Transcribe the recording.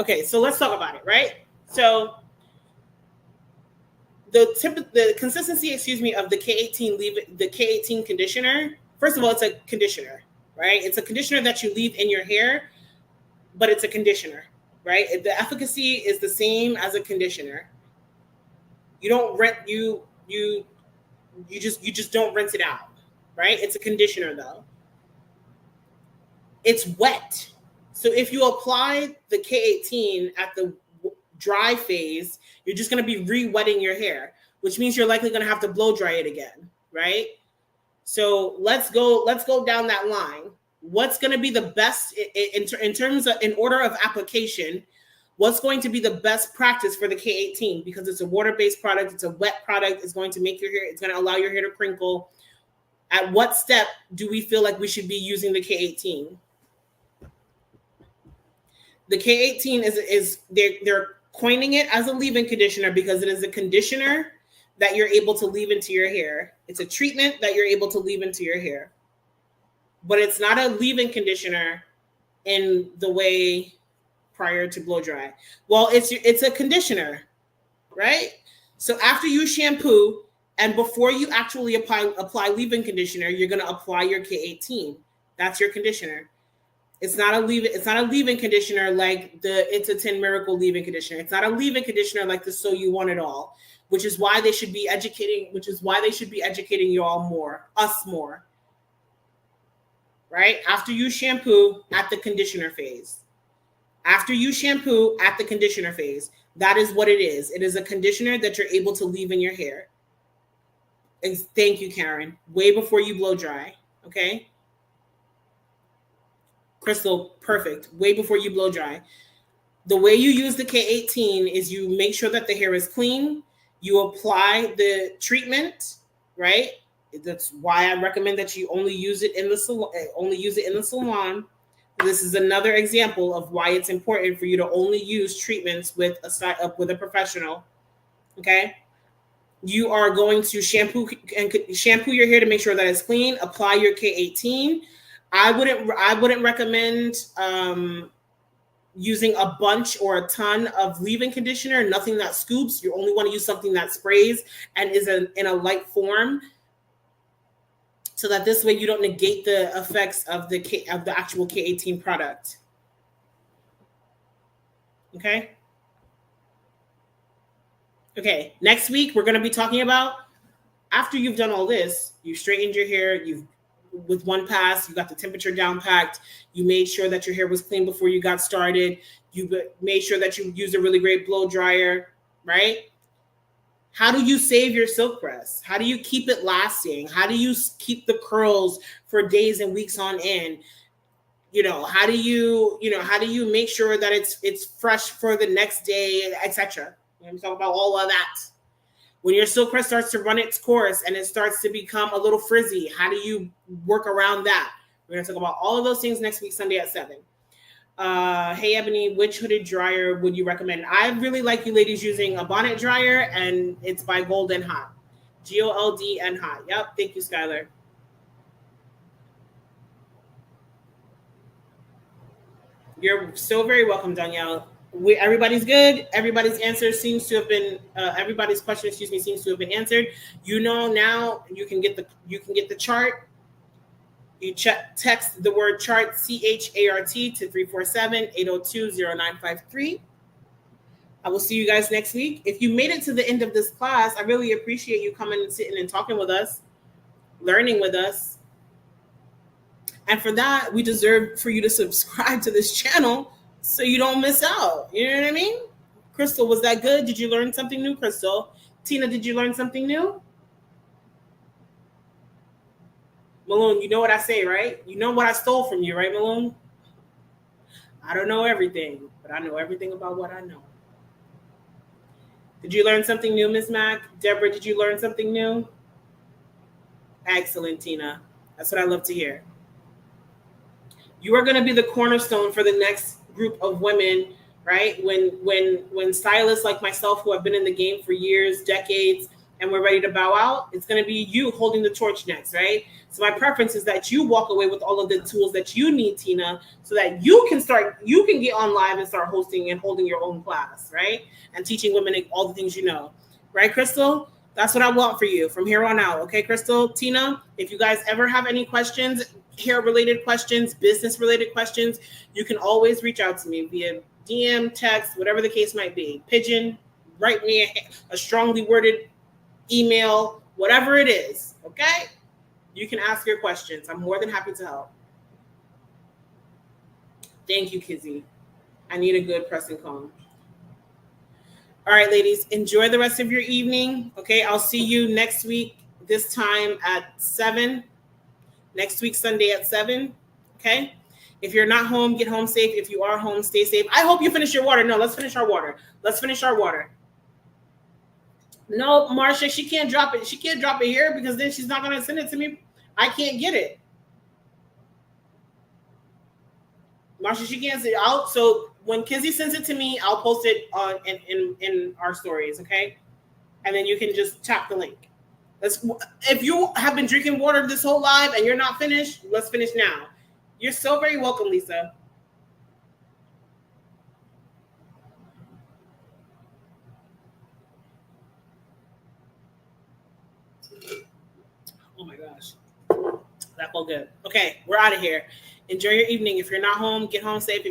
Okay, so let's talk about it, right? So the consistency, of the K18 conditioner. First of all, it's a conditioner, right? It's a conditioner that you leave in your hair, but it's a conditioner, right? The efficacy is the same as a conditioner. You don't rent you just don't rinse it out, right? It's a conditioner though. It's wet. So if you apply the K18 at the dry phase, you're just going to be re-wetting your hair, which means you're likely going to have to blow dry it again, right? So let's go down that line. What's going to be the best in terms of in order of application? What's going to be the best practice for the K18? Because it's a water-based product, it's a wet product, it's going to make your hair, it's going to allow your hair to crinkle. At what step do we feel like we should be using the K18? The K18 is they're coining it as a leave-in conditioner because it is a conditioner that you're able to leave into your hair. It's a treatment that you're able to leave into your hair. But it's not a leave-in conditioner in the way prior to blow dry. Well, it's a conditioner, right? So after you shampoo and before you actually apply leave-in conditioner, you're going to apply your K18. That's your conditioner. It's not a leave-in conditioner like It's a 10 Miracle leave-in conditioner. It's not a leave-in conditioner like the So You Want It All, which is why they should be educating you all more, us more. Right? After you shampoo at the conditioner phase. After you shampoo at the conditioner phase, that is what it is. It is a conditioner that you're able to leave in your hair. And thank you, Karen. Way before you blow dry. Okay? Crystal, perfect. Way before you blow dry. The way you use the K18 is you make sure that the hair is clean. You apply the treatment, right? That's why I recommend that you only use it in the salon. This is another example of why it's important for you to only use treatments with a professional. Okay? You are going to shampoo your hair to make sure that it's clean. Apply your K18. I wouldn't recommend using a bunch or a ton of leave-in conditioner. Nothing that scoops. You only want to use something that sprays and is in a light form, so that this way you don't negate the effects of the actual K18 product. Okay. Okay. Next week we're going to be talking about, after you've done all this, you've straightened your hair, with one pass, you got the temperature down packed, you made sure that your hair was clean before you got started, you made sure that you used a really great blow dryer, right? How do you save your silk press? How do you keep it lasting? How do you keep the curls for days and weeks on end? How do you make sure that it's fresh for the next day, etc.? I'm talking about all of that. When your silk press starts to run its course and it starts to become a little frizzy, how do you work around that? We're going to talk about all of those things next week, Sunday at 7. Hey, Ebony, which hooded dryer would you recommend? I really like you ladies using a bonnet dryer, and it's by Gold and Hot. Gold and Hot. Yep. Thank you, Skylar. You're so very welcome, Danielle. Everybody's good. Everybody's answer seems to have been everybody's question, seems to have been answered. Now you can get the chart. You text the word chart, CHART, to 347-802-0953. I will see you guys next week. If you made it to the end of this class, I really appreciate you coming and sitting and talking with us, learning with us. And for that, we deserve for you to subscribe to this channel so you don't miss out. You know what I mean? Crystal, was that good? Did you learn something new, Crystal? Tina, did you learn something new? Malone, you know what I say, right? You know what I stole from you, right, Malone? I don't know everything, but I know everything about what I know. Did you learn something new, Miss Mac? Deborah, did you learn something new? Excellent, Tina. That's what I love to hear. You are going to be the cornerstone for the next group of women, right? When stylists like myself, who have been in the game for years, decades, and we're ready to bow out, it's going to be you holding the torch next, right? So my preference is that you walk away with all of the tools that you need, Tina, so that you can get on live and start hosting and holding your own class, right? And teaching women all the things you know. Right, Crystal? That's what I want for you from here on out. Okay, Crystal, Tina, if you guys ever have any questions, hair-related questions, business-related questions, you can always reach out to me via DM, text, whatever the case might be. Pigeon, write me a strongly worded email, whatever it is, okay? You can ask your questions. I'm more than happy to help. Thank you, Kizzy. I need a good press and comb. All right, ladies, enjoy the rest of your evening. Okay, I'll see you next week, this time at 7. Next week, Sunday at 7. Okay? If you're not home, get home safe. If you are home, stay safe. I hope you finish your water. No, let's finish our water. Let's finish our water. No, Marsha, she can't drop it. She can't drop it here because then she's not going to send it to me. I can't get it. Marsha, she can't send it out. So when Kizzy sends it to me, I'll post it in our stories, okay? And then you can just tap the link. If you have been drinking water this whole live and you're not finished, let's finish now. You're so very welcome, Lisa. Oh my gosh. That felt good. Okay, we're out of here. Enjoy your evening. If you're not home, get home safe.